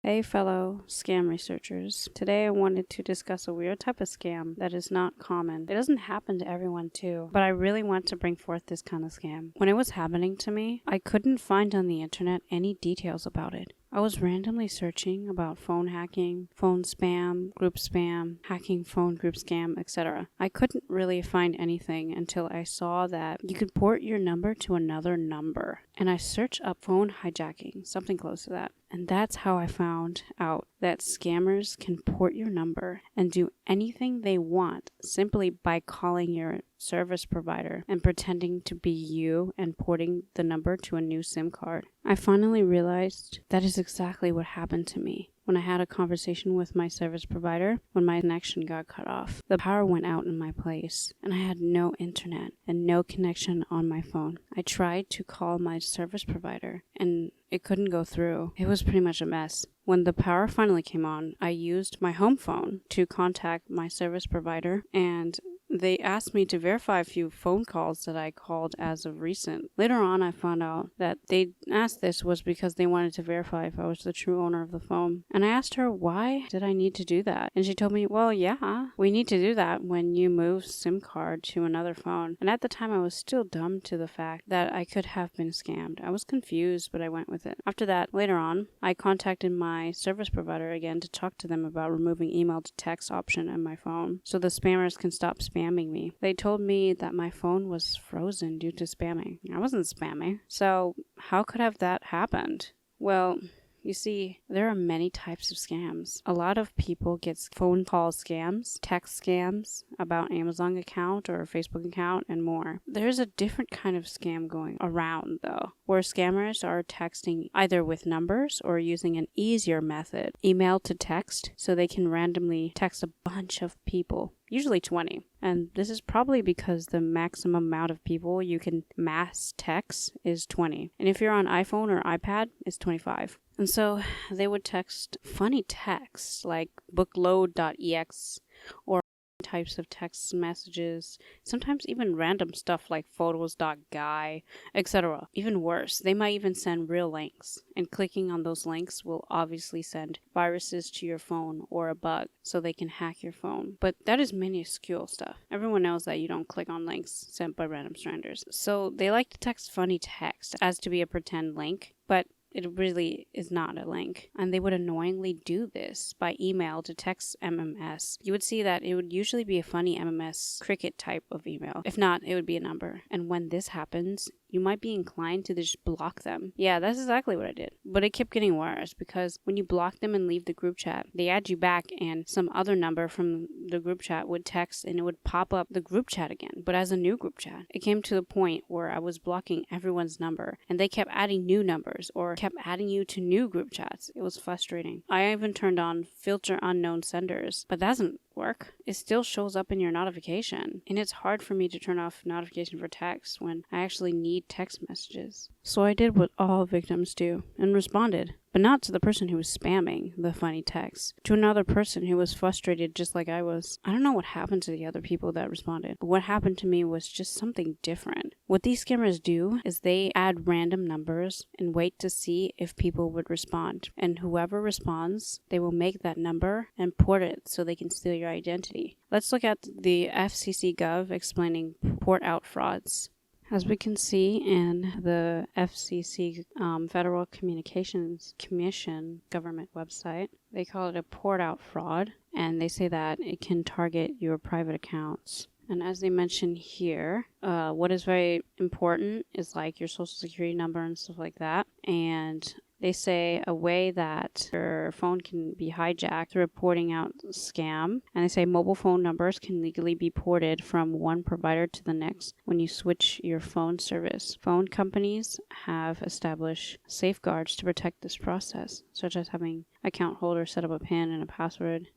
Hey fellow scam researchers. Today I wanted to discuss a weird type of scam that is not common. It doesn't happen to everyone too, but I really want to bring forth this kind of scam. When it was happening to me, I couldn't find on the internet any details about it. I was randomly searching about phone hacking, phone spam, group spam, hacking phone group scam, etc. I couldn't really find anything until I saw that you could port your number to another number. And I searched up phone hijacking, something close to that. And that's how I found out that scammers can port your number and do anything they want simply by calling your service provider and pretending to be you and porting the number to a new SIM card. I finally realized that is exactly what happened to me when I had a conversation with my service provider when my connection got cut off. The power went out in my place and I had no internet and no connection on my phone. I tried to call my service provider and it couldn't go through. It was pretty much a mess. When the power finally came on, I used my home phone to contact my service provider, and they asked me to verify a few phone calls that I called as of recent. Later on, I found out that they asked this was because they wanted to verify if I was the true owner of the phone. And I asked her, why did I need to do that? And she told me, well, yeah, we need to do that when you move SIM card to another phone. And at the time, I was still dumb to the fact that I could have been scammed. I was confused, but I went with it. After that, later on, I contacted my service provider again to talk to them about removing email to text option on my phone so the spammers can stop spamming me. They told me that my phone was frozen due to spamming. I wasn't spamming. So how could have that happened? Well, you see, there are many types of scams. A lot of people get phone call scams, text scams about Amazon account or Facebook account, and more. There's a different kind of scam going around, though, where scammers are texting either with numbers or using an easier method, email to text, so they can randomly text a bunch of people. Usually 20. And this is probably because the maximum amount of people you can mass text is 20. And if you're on iPhone or iPad, it's 25. And so they would text funny texts like bookload.ex or types of text messages, sometimes even random stuff like photos.guy, etc. Even worse, they might even send real links, and clicking on those links will obviously send viruses to your phone or a bug so they can hack your phone. But that is minuscule stuff. Everyone knows that you don't click on links sent by random strangers. So they like to text funny text as to be a pretend link, but it really is not a link. And they would annoyingly do this by email to text MMS. You would see that it would usually be a funny MMS cricket type of email. If not, it would be a number. And when this happens, you might be inclined to just block them. Yeah, that's exactly what I did. But it kept getting worse because when you block them and leave the group chat, they add you back and some other number from the group chat would text and it would pop up the group chat again, but as a new group chat. It came to the point where I was blocking everyone's number and they kept adding new numbers or kept adding you to new group chats. It was frustrating. I even turned on filter unknown senders, but that doesn't work. It still shows up in your notification, and it's hard for me to turn off notification for text when I actually need text messages. So I did what all victims do and responded, but not to the person who was spamming the funny text, to another person who was frustrated just like I was. I don't know what happened to the other people that responded, but what happened to me was just something different. What these scammers do is they add random numbers and wait to see if people would respond, and whoever responds, they will make that number and port it so they can steal your identity. Let's look at the FCC Gov explaining port out frauds. As we can see in the FCC Federal Communications Commission government website, they call it a port out fraud, and they say that it can target your private accounts. And as they mention here, what is very important is like your social security number and stuff like that. And they say a way that your phone can be hijacked through a porting out scam. And they say mobile phone numbers can legally be ported from one provider to the next when you switch your phone service. Phone companies have established safeguards to protect this process, such as having account holders set up a PIN and a password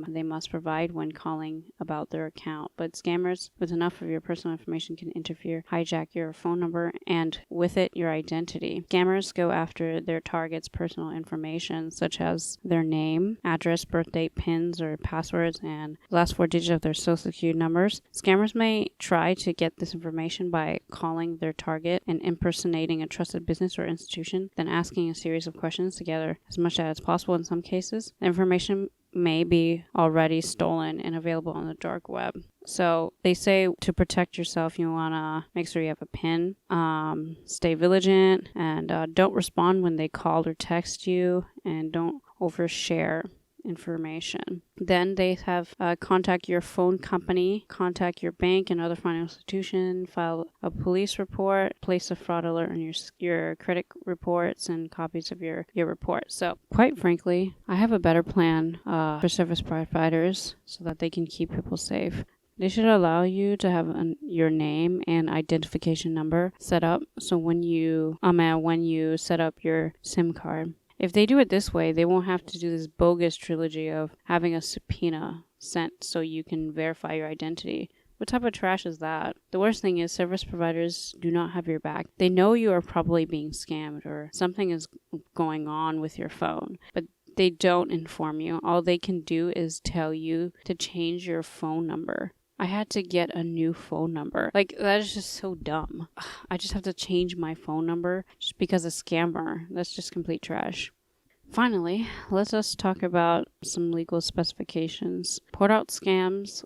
they must provide when calling about their account. But scammers with enough of your personal information can interfere, hijack your phone number, and with it, your identity. Scammers go after their target's personal information, such as their name, address, birth date, PINs or passwords, and last 4 digits of their social security numbers. Scammers may try to get this information by calling their target and impersonating a trusted business or institution, then asking a series of questions to gather as much as possible. In some cases, the information may be already stolen and available on the dark web. So they say to protect yourself, you want to make sure you have a PIN, stay vigilant, and don't respond when they call or text you, and don't overshare information. Then they have contact your phone company, contact your bank and other financial institution, file a police report, place a fraud alert on your credit reports and copies of your report. So quite frankly, I have a better plan for service providers so that they can keep people safe. They should allow you to have your name and identification number set up so when you set up your SIM card. If they do it this way, they won't have to do this bogus trilogy of having a subpoena sent so you can verify your identity. What type of trash is that? The worst thing is service providers do not have your back. They know you are probably being scammed or something is going on with your phone, but they don't inform you. All they can do is tell you to change your phone number. I had to get a new phone number. Like, that is just so dumb. I just have to change my phone number just because a scammer. That's just complete trash. Finally, let us talk about some legal specifications. Port-out scams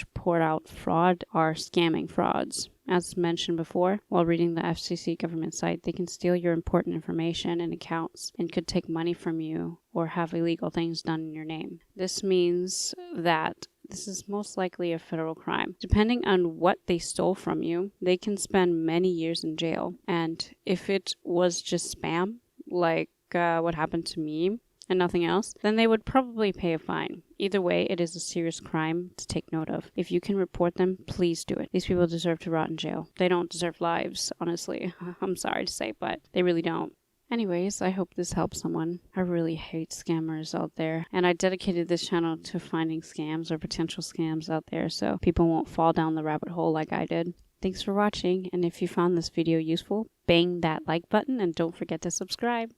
/ port-out fraud are scamming frauds. As mentioned before, while reading the FCC government site, they can steal your important information and accounts and could take money from you or have illegal things done in your name. This means that this is most likely a federal crime. Depending on what they stole from you, they can spend many years in jail. And if it was just spam, like what happened to me and nothing else, then they would probably pay a fine. Either way, it is a serious crime to take note of. If you can report them, please do it. These people deserve to rot in jail. They don't deserve lives, honestly. I'm sorry to say, but they really don't. Anyways, I hope this helps someone. I really hate scammers out there, and I dedicated this channel to finding scams or potential scams out there so people won't fall down the rabbit hole like I did. Thanks for watching, and if you found this video useful, bang that like button and don't forget to subscribe.